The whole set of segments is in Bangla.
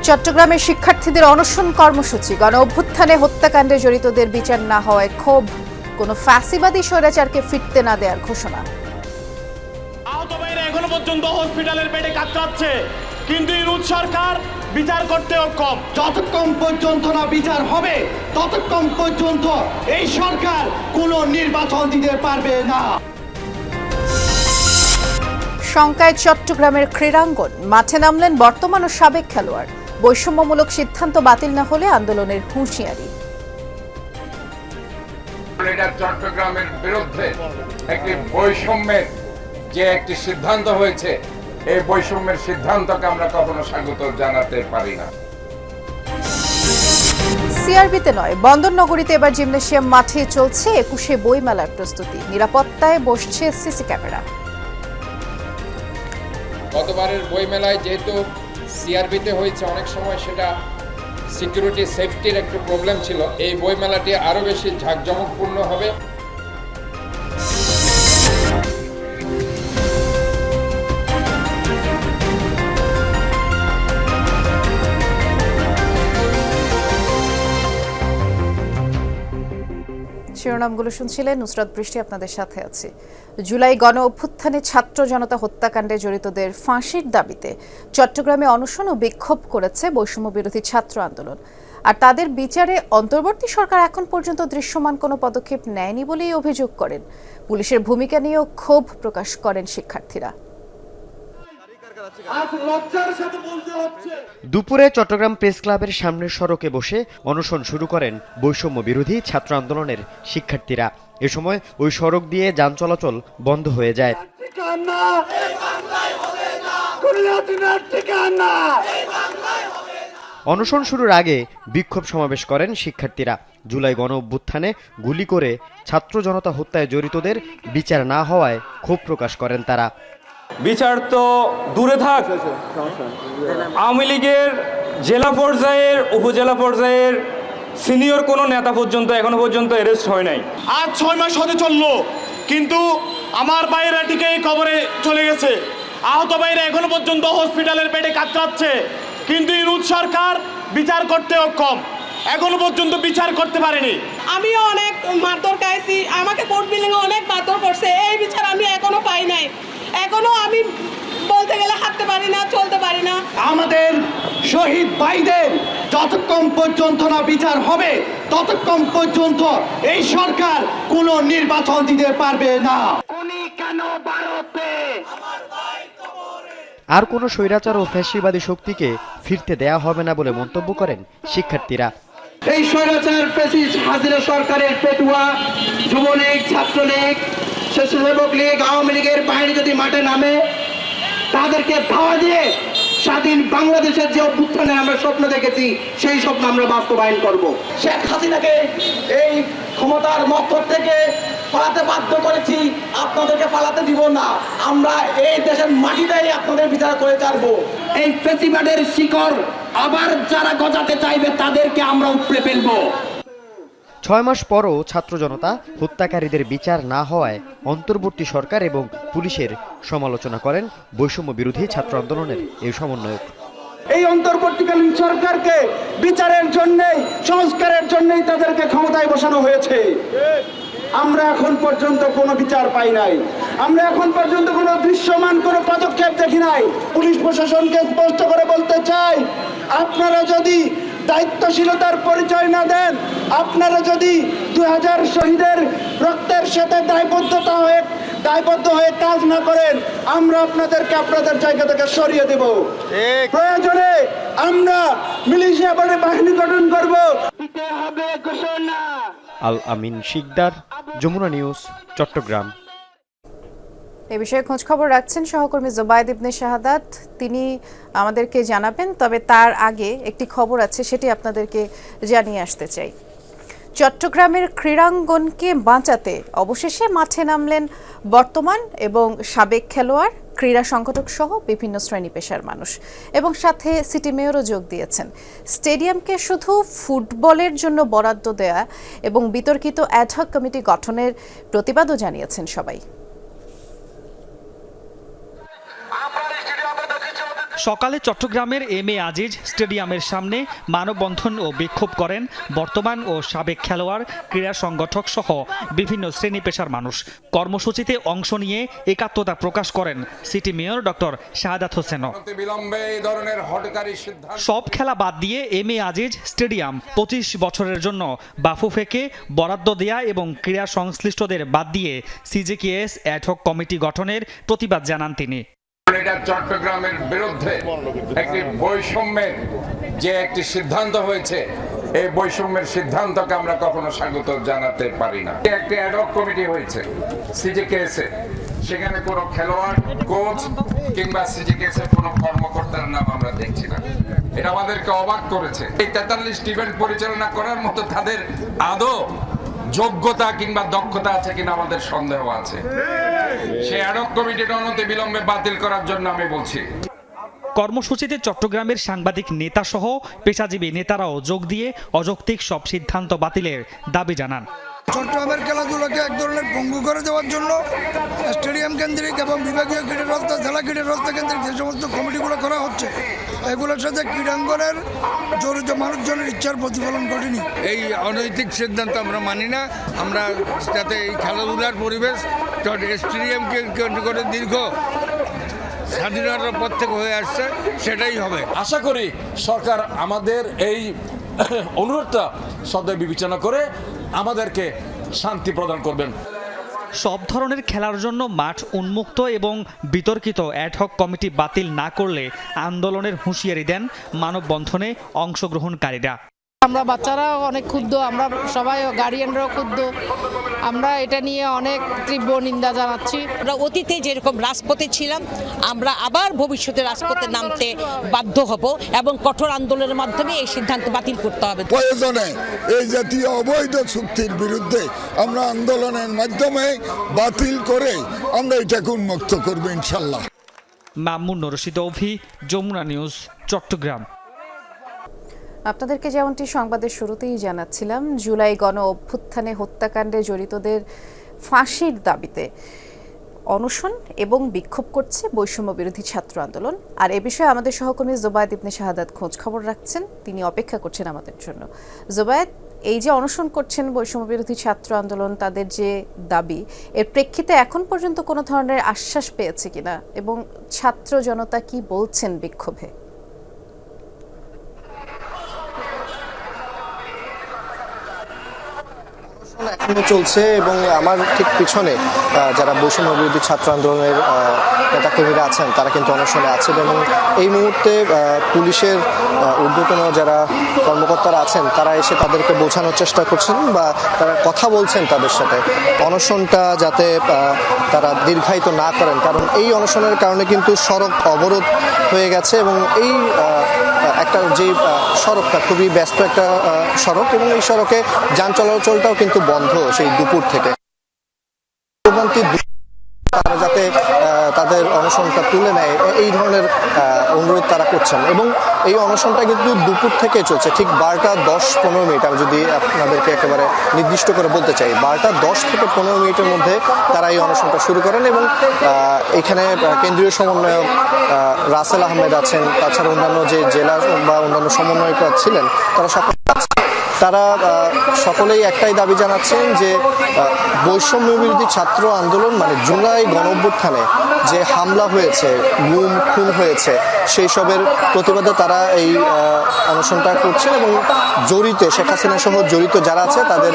চট্টগ্রামের শিক্ষার্থীদের অনশন কর্মসূচি গণ অভ্যুত্থানে হত্যাকাণ্ডে জড়িতদের বিচার না হওয়ায় ক্ষোভ, কোনো ফ্যাসিবাদী স্বৈরাচারকে ফিরতে না দেওয়ার ঘোষণা। আহত ভাইরা এখনো পর্যন্ত হসপিটালের বেডে কাতরাচ্ছে, কিন্তু ইউনূস সরকার বিচার করতে অক্ষম। যতক্ষণ পর্যন্ত না বিচার হবে ততক্ষণ পর্যন্ত এই সরকার কোনো নির্বাচন দিতে পারবে না। শঙ্কায় চট্টগ্রামের ক্রীড়াঙ্গন, মাঠে নামলেন বর্তমান ও সাবেক খেলোয়াড়। বৈষম্যমূলক সিদ্ধান্ত বাতিল না হলে আন্দোলনের হুঁশিয়ারি। চট্টগ্রামের বিরুদ্ধে একটি বৈষম্যের যে একটি সিদ্ধান্ত হয়েছে, এই বৈষম্যের সিদ্ধান্তকে আমরা কখনো স্বাগত জানাতে পারি না। সিআরবিতে নয়, বন্দরনগরীতে এবার জিমনেশিয়াম মাঠে চলছে ২১শে বইমেলার প্রস্তুতি। নিরাপত্তায় বসছে সিসি ক্যামেরা। গতবারের বইমেলায় যেহেতু সিআরবিতে হয়েছে, অনেক সময় সেটা সিকিউরিটি সেফটির একটু প্রবলেম ছিল। এই বইমেলাটি আরো বেশি ঝাঁকজমকপূর্ণ হবে। শিরোনামগুলো শুনছিলেন, নুসরাত বৃষ্টি আপনাদের সাথে আছে। জুলাই গণ অভ্যুত্থানে ছাত্র জনতা হত্যাকাণ্ডে জড়িতদের ফাঁসির দাবিতে চট্টগ্রামে অনশন ও বিক্ষোভ করেছে বৈষম্য বিরোধী ছাত্র আন্দোলন। আর তাদের বিচারে অন্তর্বর্তী সরকার এখন পর্যন্ত দৃশ্যমান কোনো পদক্ষেপ নেয়নি বলেই অভিযোগ করেন। পুলিশের ভূমিকা নিয়েও ক্ষোভ প্রকাশ করেন শিক্ষার্থীরা। দুপুরে চট্টগ্রাম প্রেস ক্লাবের সামনের সড়কে বসে অনশন শুরু করেন বৈষম্য বিরোধী ছাত্র আন্দোলনের শিক্ষার্থীরা। এ সময় ওই সড়ক দিয়ে যান চলাচল বন্ধ হয়ে যায়। অনশন শুরুর আগে বিক্ষোভ সমাবেশ করেন শিক্ষার্থীরা। জুলাই গণ অভ্যুত্থানে গুলি করে ছাত্র জনতা হত্যায় জড়িতদের বিচার না হওয়ায় ক্ষোভ প্রকাশ করেন তারা। বিচার তো দূরে থাক, আওয়ামী লীগের জেলা পর্যায়ের, উপজেলা পর্যায়ের সিনিয়র কোনো নেতা পর্যন্ত এখনো পর্যন্ত অ্যারেস্ট হয় নাই। আজ ৬ মাস হতে চললো, কিন্তু আমার ভাইয়েরা ঠিকই কবরে চলে গেছে। আহত ভাইরা এখনো পর্যন্ত হসপিটালের বেডে কাতরাচ্ছে, কিন্তু ইউনূস সরকার বিচার করতে অক্ষম, এখনো পর্যন্ত বিচার করতে পারেনি। আমিও অনেক মারধর খাইছি, আমাকে কোর্ট বিল্ডিংয়ে অনেক মারধর করছে, এই বিচার আমি এখনো পাই নাই। এখনো আমি বলতে গেলে হাঁটতে পারি না, চলতে পারি না। আমাদের শহীদ ভাইদের যতক্ষণ পর্যন্ত না বিচার হবে ততক্ষণ পর্যন্ত এই সরকার কোনো নির্বাচন দিতে পারবে না। কেন ভারতে আর কোনো স্বৈরাচার ও ফ্যাসিবাদী শক্তিকে ফিরতে দেয়া হবে না বলে মন্তব্য করেন শিক্ষার্থীরা। এই স্বৈরাচার ফ্যাসিস্ট হাসিনা সরকারের পেটুয়া যুবলীগ, ছাত্রলীগ, স্বেচ্ছাসেবক লীগ, আওয়ামী লীগের বাহিনী যদি মাঠে নামে, তাদেরকে ধাওয়া দিয়ে স্বাধীন বাংলাদেশের যে অভ্যুত্থানের আমরা স্বপ্ন দেখেছি সেই স্বপ্ন আমরা বাস্তবায়ন করব। শেখ হাসিনাকে এই ক্ষমতার মস্তর থেকে পালাতে বাধ্য করেছি, আপনাদেরকে পালাতে দিব না। আমরা এই দেশের মাটিটাই আপনাদের বিচার করে ছাড়বো। এই ফ্যাসিবাদের শিকড় আবার যারা গজাতে চাইবে তাদেরকে আমরা উপড়ে ফেলবো। ৬ মাস পরও ছাত্র জনতা হত্যাকারীদের বিচার না হওয়ায় অন্তর্বর্তী সরকার এবং পুলিশের সমালোচনা করেন বৈষম্য বিরোধী ছাত্র আন্দোলনের এই সমন্বয়ক। এই অন্তর্বর্তীকালীন সরকারকে বিচারের জন্যই, সংস্কারের জন্যই তাদেরকে ক্ষমতায় বসানো হয়েছে। আমরা এখন পর্যন্ত কোনো বিচার পাই নাই, আমরা এখন পর্যন্ত কোনো দৃশ্যমান কোনো পদক্ষেপ দেখি নাই। পুলিশ প্রশাসনকে স্পষ্ট করে বলতে চাই, আপনারা যদি দায়িত্বশীলতার পরিচয় না দেন, আপনারা যদি ২০০০ শহীদের রক্তের সাথে দায়বদ্ধ হয়ে কাজ না করেন, আমরা আপনাদেরকে আপনাদের জায়গা থেকে সরিয়ে দেব। প্রয়োজনে আমরা মিলিশিয়া বাহিনী গঠন করব। আল আমিন শিকদার, যমুনা নিউজ, চট্টগ্রাম। এ বিষয়ে খোঁজ খবর রাখছেন সহকর্মী জোবায়েদ ইবনে শাহাদাত, তিনি আমাদেরকে জানাবেন। তবে তার আগে একটি খবর আছে, সেটি আপনাদেরকে জানিয়ে আসতে চাই। চট্টগ্রামের ক্রীড়াঙ্গনকে বাঁচাতে অবশেষে মাঠে নামলেন বর্তমান এবং সাবেক খেলোয়াড়, ক্রীড়া সংগঠক সহ বিভিন্ন শ্রেণী পেশার মানুষ, এবং সাথে সিটি মেয়রও যোগ দিয়েছেন। স্টেডিয়ামকে শুধু ফুটবলের জন্য বরাদ্দ দেয়া এবং বিতর্কিত অ্যাডহক কমিটি গঠনের প্রতিবাদও জানিয়েছেন সবাই। সকালে চট্টগ্রামের এম এ আজিজ স্টেডিয়ামের সামনে মানববন্ধন ও বিক্ষোভ করেন বর্তমান ও সাবেক খেলোয়াড়, ক্রীড়া সংগঠক সহ বিভিন্ন শ্রেণী পেশার মানুষ। কর্মসূচিতে অংশ নিয়ে একাত্মতা প্রকাশ করেন সিটি মেয়র ডক্টর শাহাদাত হোসেনও। সব খেলা বাদ দিয়ে এম এ আজিজ স্টেডিয়াম 25 বছরের জন্য বাফুফেকে বরাদ্দ দেয়া এবং ক্রীড়া সংশ্লিষ্টদের বাদ দিয়ে সিজিকেএস অ্যাডহক কমিটি গঠনের প্রতিবাদ জানান তিনি। এটা চট্টগ্রামের বিরুদ্ধে একটি বৈষম্যের যে একটি সিদ্ধান্ত হয়েছে, এই বৈষম্যের সিদ্ধান্তকে আমরা কখনো স্বাগত জানাতে পারি না। একটি অ্যাডহক কমিটি হয়েছে সিজিকেএস এ, সেখানে কোনো খেলোয়াড়, কোচ কিংবা সিজিকেএস এর কোনো কর্মকর্তার নাম আমরা দেখছি না। এটা আমাদেরকে অবাক করেছে। এই 43 ইভেন্ট পরিচালনা করার মতো তাদের আদৌ যোগ্যতা কিংবা দক্ষতা আছে কিনা আমাদের সন্দেহ আছে। সেই অ্যাডহক কমিটিটা অনতি বিলম্বে বাতিল করার জন্য আমি বলছি। কর্মসূচিতে চট্টগ্রামের সাংবাদিক নেতা সহ পেশাজীবী নেতারাও যোগ দিয়ে অযৌক্তিক সব সিদ্ধান্ত বাতিলের দাবি জানান। চট্টগ্রামের খেলাধুলাকে এক ধরনের পঙ্গু করে দেওয়ার জন্য স্টেডিয়াম কেন্দ্রিক এবং বিভাগীয় ক্রীড়া সংস্থা, জেলা ক্রীড়া সংস্থা কেন্দ্রিক যে সমস্ত কমিটিগুলো করা হচ্ছে, এগুলোর সাথে ক্রীড়াঙ্গনের জড়িত মানুষজনের ইচ্ছার প্রতিফলন ঘটেনি। এই অনৈতিক সিদ্ধান্ত আমরা মানি না। আমরা যাতে এই খেলাধুলার পরিবেশ স্টেডিয়ামকে কেন্দ্র করে দীর্ঘ স্বাধীনতার পর থেকে হয়ে আসছে, সেটাই হবে। আশা করি সরকার আমাদের এই অনুরোধটা সদয় বিবেচনা করে আমাদেরকে শান্তি প্রদান করবেন। সব ধরনের খেলার জন্য মাঠ উন্মুক্ত এবং বিতর্কিত অ্যাডহক কমিটি বাতিল না করলে আন্দোলনের হুঁশিয়ারি দেন মানববন্ধনে অংশগ্রহণকারীরা। আমরা বাচ্চারাও অনেক ক্ষুব্ধ, আমরা সবাই গার্ডিয়ানরাও ক্ষুব্ধ। আমরা এটা নিয়ে অনেক তীব্র নিন্দা জানাচ্ছি। আমরা অতীতে যেরকম রাজপথে ছিলাম, আমরা আবার ভবিষ্যতে রাজপথে নামতে বাধ্য হব এবং কঠোর আন্দোলনের মাধ্যমে এই সিদ্ধান্ত বাতিল করতে হবে। প্রয়োজনে এই জাতীয় অবৈধ চুক্তির বিরুদ্ধে আমরা আন্দোলনের মাধ্যমে বাতিল করে আমরা এটাকে উন্মুক্ত করব ইনশাল্লাহ। মামুন রশিদ অভি, যমুনা নিউজ, চট্টগ্রাম। আপনাদেরকে যেমনটি সংবাদের শুরুতেই জানাচ্ছিলাম, জুলাই গণ অভ্যুত্থানে হত্যাকাণ্ডে জড়িতদের ফাঁসির দাবিতে অনশন এবং বিক্ষোভ করছে বৈষম্য বিরোধী ছাত্র আন্দোলন। আর এ বিষয়ে আমাদের সহকর্মী জোবায়েদ ইবনে শাহাদাত খোঁজ খবর রাখছেন, তিনি অপেক্ষা করছেন আমাদের জন্য। জোবায়েদ, এই যে অনশন করছেন বৈষম্য বিরোধী ছাত্র আন্দোলন, তাদের যে দাবি, এর প্রেক্ষিতে এখন পর্যন্ত কোনো ধরনের আশ্বাস পেয়েছে কিনা এবং ছাত্র জনতা কি বলছেন বিক্ষোভে? এখনো চলছে এবং আমার ঠিক পিছনে যারা বৈষম্য বিরোধী ছাত্র আন্দোলনের নেতাকর্মীরা আছেন তারা কিন্তু অনশনে আছেন এবং এই মুহূর্তে পুলিশের ঊর্ধ্বতন যারা কর্মকর্তারা আছেন তারা এসে তাদেরকে বোঝানোর চেষ্টা করছেন বা তারা কথা বলছেন তাদের সাথে অনশনটা যাতে তারা দীর্ঘায়িত না করেন, কারণ এই অনশনের কারণে কিন্তু সড়ক অবরোধ হয়ে গেছে এবং এই একটা যে সড়কটা খুবই ব্যস্ত একটা সড়ক এবং এই সড়কে যান চলাচলটাও কিন্তু বন্ধ সেই দুপুর থেকে। তারা যাতে তাদের অনশনটা তুলে নেয় এই ধরনের অনুরোধ তারা করছেন এবং এই অনশনটা কিন্তু দুপুর থেকে চলছে, ঠিক 12টা 10-15 মিনিট। আমি যদি আপনাদেরকে একেবারে নির্দিষ্ট করে বলতে চাই, 12টা 10 থেকে 15 মিনিটের মধ্যে তারা এই অনশনটা শুরু করেন এবং এখানে কেন্দ্রীয় সমন্বয়ক রাসেল আহমেদ আছেন, তাছাড়া অন্যান্য যে জেলা বা অন্যান্য সমন্বয়করা ছিলেন তারা সকলেই একটাই দাবি জানাচ্ছেন যে বৈষম্য বিরোধী ছাত্র আন্দোলন মানে জুলাই গণঅভ্যুত্থানে যে হামলা হয়েছে, গুম খুন হয়েছে, সেই সবের প্রতিবাদে তারা এই অনশনটা করছেন এবং জড়িত শেখ হাসিনা সহ জড়িত যারা আছে তাদের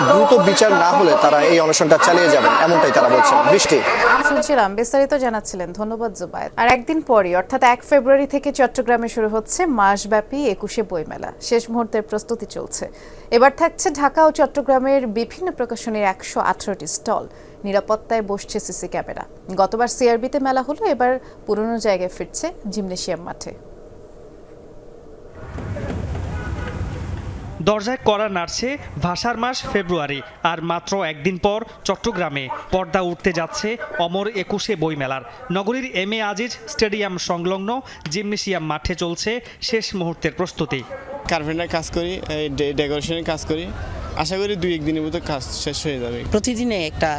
দ্রুত বিচার না হলে তারা এই অনশনটা চালিয়ে যাবেন, এমনটাই তারা বলছেন। বৃষ্টি শুনছিলাম, বিস্তারিত জানাচ্ছিলেন, ধন্যবাদ জুবায়েদ। আর একদিন পরই অর্থাৎ 1 ফেব্রুয়ারি থেকে চট্টগ্রামে শুরু হচ্ছে মাসব্যাপী 21শে বইমেলা। শেষ মুহূর্তের প্রস্তুতি চলছে। এবার থাকছে ঢাকা ও চট্টগ্রামের বিভিন্ন প্রকাশনীর 118টি স্টল। নিরাপত্তায় বসছে সিসি ক্যামেরা। গতবার সিআরবিতে মেলা হলো, এবার পুরনো জায়গায় ফিরছে জিমনেশিয়াম মাঠে। দরজায় কড়া নাড়ছে ভাষার মাস ফেব্রুয়ারি, আর মাত্র একদিন পর চট্টগ্রামে পর্দা উঠতে যাচ্ছে অমর 21শে বইমেলার। নগরীর এম এ আজিজ স্টেডিয়াম সংলগ্ন জিমনেশিয়াম মাঠে চলছে শেষ মুহূর্তের প্রস্তুতি। কার্পেন্টার কাজ করি, ডেকোরেশনের কাজ করি, আশা করি 2-1 দিনের মধ্যে কাজ শেষ হয়ে যাবে। প্রতিদিনে একটা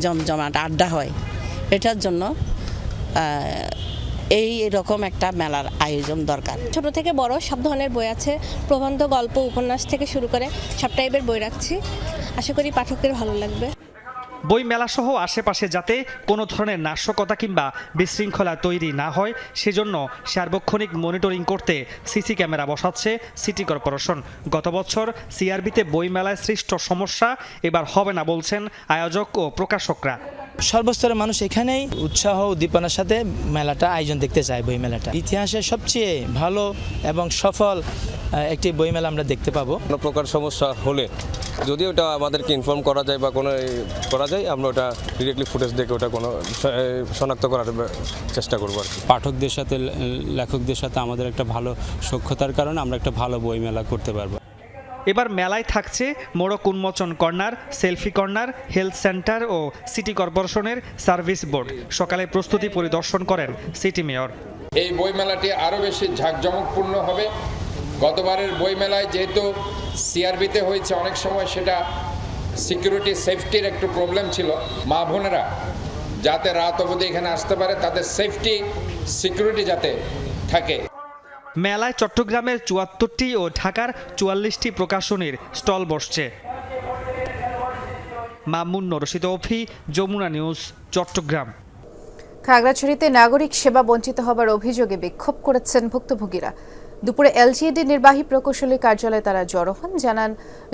জমজমাট আড্ডা হয়, এটার জন্য এই রকম একটা মেলার আয়োজন দরকার। ছোট থেকে বড় সব ধরনের বই আছে, প্রবন্ধ, গল্প, উপন্যাস থেকে শুরু করে সব টাইপের বই রাখছি। আশা করি পাঠকের ভালো লাগবে। বই মেলাসহ আশেপাশে যাতে কোনো ধরনের নাশকতা কিংবা বিশৃঙ্খলা তৈরি না হয় সেজন্য সার্বক্ষণিক মনিটরিং করতে সিসি ক্যামেরা বসাচ্ছে সিটি কর্পোরেশন। গত বছর সিআরবিতে বই মেলায় সৃষ্ট সমস্যা এবার হবে না বলছেন আয়োজক ও প্রকাশকরা। সর্বস্তরের মানুষ এখানেই উৎসাহ উদ্দীপনার সাথে মেলাটা আয়োজন দেখতে চায়। বই মেলাটা ইতিহাসের সবচেয়ে ভালো এবং সফল একটি বই মেলা আমরা দেখতে পাবো। কোনো প্রকার সমস্যা হলে যদি ওটা আমাদেরকে ইনফর্ম করা যায় বা কোনো করা যায়, আমরা ওটা ডিরেক্টলি ফুটেজ দেখে ওটা কোনো শনাক্ত করার চেষ্টা করবো আর কি। পাঠকদের সাথে লেখকদের সাথে আমাদের একটা ভালো সখ্যতার কারণে আমরা একটা ভালো বই মেলা করতে পারবো। এবার মেলায় থাকছে মোড়ক উন্মোচন corner, selfie corner, health centre ও সিটি কর্পোরেশনের সার্ভিস বোর্ড। সকালে প্রস্তুতি পরিদর্শন করেন সিটি মেয়র। এই বইমেলাটি আরও বেশি ঝাঁকজমকপূর্ণ হবে। গতবারের বইমেলায় যেহেতু সিআরবিতে হয়েছে, অনেক সময় সেটা সিকিউরিটি সেফটির একটু প্রবলেম ছিল। মা বোনেরা যাতে রাত অবধি এখানে আসতে পারে, তাদের সেফটি সিকিউরিটি যাতে থাকে। মেলায় চট্টগ্রামের ৭৪টি ও ঢাকার ৪৪টি প্রকাশনীর স্টল বসছে। মামুন রশিদ অফি, যমুনা নিউজ, চট্টগ্রাম। খাগড়াছড়িতে নাগরিক সেবা বঞ্চিত হবার অভিযোগে বিক্ষোভ করেছেন ভুক্তভোগীরা। দুপুরে এলজিইডি নির্বাহী প্রকৌশলী কার্যালয়ে তারা জড়ো হন। জানান,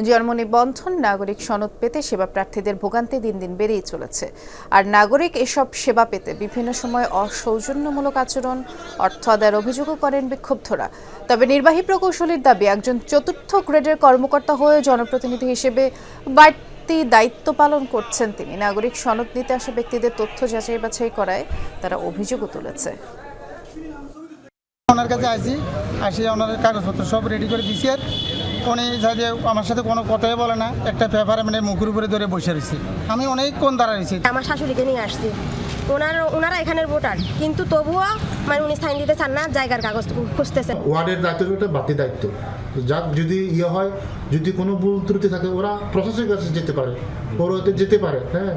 জন্ম নিবন্ধন, নাগরিক সনদ পেতে সেবা প্রার্থীদের ভোগান্তি দিন দিন বেড়েই চলেছে। আর নাগরিক এসব সেবা পেতে বিভিন্ন সময় অসৌজন্যমূলক আচরণ, অর্থ আদায়ের অভিযোগও করেন বিক্ষুব্ধরা। তবে নির্বাহী প্রকৌশলীর দাবি, একজন চতুর্থ গ্রেডের কর্মকর্তা হয়ে জনপ্রতিনিধি হিসেবে বাড়তি দায়িত্ব পালন করছেন তিনি। নাগরিক সনদ নিতে আসা ব্যক্তিদের তথ্য যাচাই বাছাই করায় তারা অভিযোগও তুলেছে। ওনার কাছে আসি ওনার কাগজপত্র সব রেডি করে দিছি। আর উনি যে আমার সাথে কোনো কথাই বলে না, একটা পেপারে মানে মুখের উপরে ধরে বসে রয়েছে। আমি অনেকক্ষণ দাঁড়া রয়েছি। আমার শাশুড়িকে নিয়ে আসছি, ওনারা এখানের ভোটার, কিন্তু তবুও মানে উনি সাইন দিতে চান না, জায়গার কাগজ খুঁজতেছেন। ওয়ার্ডের দায়িত্ব বাড়তি দায়িত্ব, যার যদি হয়, যদি কোনো ভুল ত্রুটি থাকে ওরা প্রশাসনের কাছে যেতে পারে, ওরা যেতে পারে। হ্যাঁ,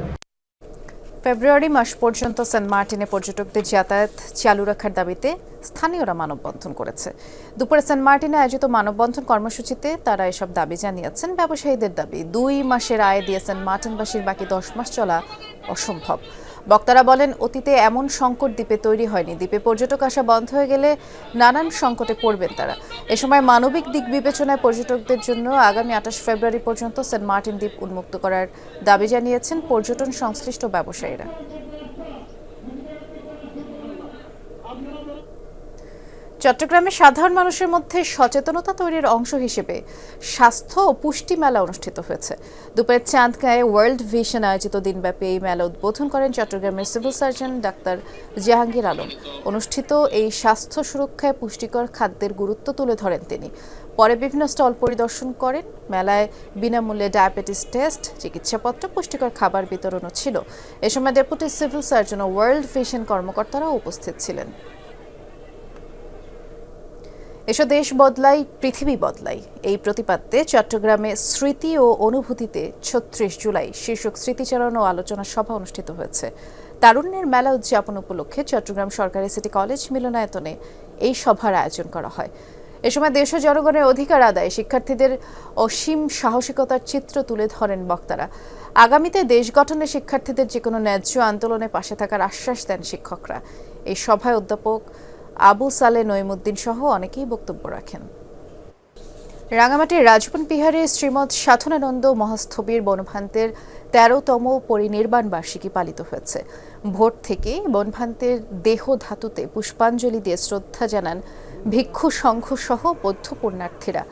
ফেব্রুয়ারি মাস পর্যন্ত সেন্ট মার্টিনে পর্যটকদের যাতায়াত চালু রাখার দাবিতে স্থানীয়রা মানববন্ধন করেছে। দুপুরে সেন্ট মার্টিনে আয়োজিত মানববন্ধন কর্মসূচিতে তারা এসব দাবি জানিয়েছেন। ব্যবসায়ীদের দাবি, 2 মাসের আয় দিয়ে সেন্ট মার্টিনবাসীর বাকি 10 মাস চলা অসম্ভব। বক্তারা বলেন, অতীতে এমন সংকট দ্বীপে তৈরি হয়নি। দ্বীপে পর্যটক আসা বন্ধ হয়ে গেলে নানান সংকটে পড়বেন তারা। এ সময় মানবিক দিক বিবেচনায় পর্যটকদের জন্য আগামী 28 ফেব্রুয়ারি পর্যন্ত সেন্ট মার্টিন দ্বীপ উন্মুক্ত করার দাবি জানিয়েছেন পর্যটন সংশ্লিষ্ট ব্যবসায়ীরা। চট্টগ্রামে সাধারণ মানুষের মধ্যে সচেতনতা তৈরির অংশ হিসেবে স্বাস্থ্য ও পুষ্টি মেলা অনুষ্ঠিত হয়েছে। দুপুরে চাঁদগাঁয়ে ওয়ার্ল্ড ভিশন আয়োজিত দিনব্যাপী এই মেলা উদ্বোধন করেন চট্টগ্রামের civil surgeon doctor Jahangir Alam. অনুষ্ঠিত এই স্বাস্থ্য সুরক্ষায় পুষ্টিকর খাদ্যের গুরুত্ব তুলে ধরেন তিনি। পরে বিভিন্ন স্টল পরিদর্শন করেন। মেলায় বিনামূল্যে ডায়াবেটিস টেস্ট, চিকিৎসাপত্র, পুষ্টিকর খাবার বিতরণও ছিল। এ সময় ডেপুটি সিভিল সার্জন ও ওয়ার্ল্ড ভিশন কর্মকর্তারাও উপস্থিত ছিলেন। এসো দেশ বদলাই, পৃথিবী বদলাই, এই প্রতিপাদ্যে চট্টগ্রামে স্মৃতি ও অনুভূতিতে ৩৬ জুলাই শীর্ষক স্মৃতিচারণ ও আলোচনা সভা অনুষ্ঠিত হয়েছে। তারুণ্যের মেলা উদযাপন উপলক্ষে চট্টগ্রাম সরকারি সিটি কলেজ মিলনায়তনে এই সভার আয়োজন করা হয়। এ সময় দেশ ও জনগণের অধিকার আদায়ে শিক্ষার্থীদের অসীম সাহসিকতার চিত্র তুলে ধরেন বক্তারা। আগামীতে দেশ গঠনে শিক্ষার্থীদের যে কোনো ন্যায্য আন্দোলনে পাশে থাকার আশ্বাস দেন শিক্ষকরা। এই সভায় অধ্যাপক আবু সালে নঈমুদ্দিন সহ অনেকেই বক্তব্য রাখেন। রাঙামাটির রাজবন বিহারে শ্রীমৎ সাধনানন্দ মহাস্থবির বনভান্তের ১৩তম পরিনির্বাণ বার্ষিকী পালিত হয়েছে। ভোর থেকে বনভান্তের দেহ ধাতুতে পুষ্পাঞ্জলি দিয়ে শ্রদ্ধা জানান ভিক্ষু সংঘ সহ বৌদ্ধ পুণ্যার্থীরা।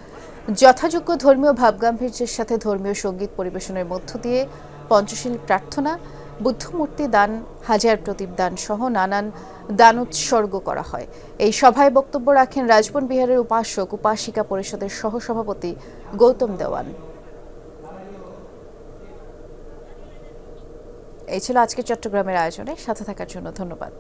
যথাযোগ্য ধর্মীয় ভাবগাম্ভীর্যের সাথে ধর্মীয় সঙ্গীত পরিবেশনের মধ্য দিয়ে পঞ্চশীল প্রার্থনা, বুদ্ধমূর্তি দান, হাজার প্রদীপ দান সহ নানান দান উৎসর্গ করা হয়। এই সভায় বক্তব্য রাখেন রাজবন বিহারের উপাসক উপাসিকা পরিষদের সহসভাপতি গৌতম দেওয়ান। এই ছিল আজকে চট্টগ্রামের আয়োজনে। সাথে থাকার জন্য ধন্যবাদ।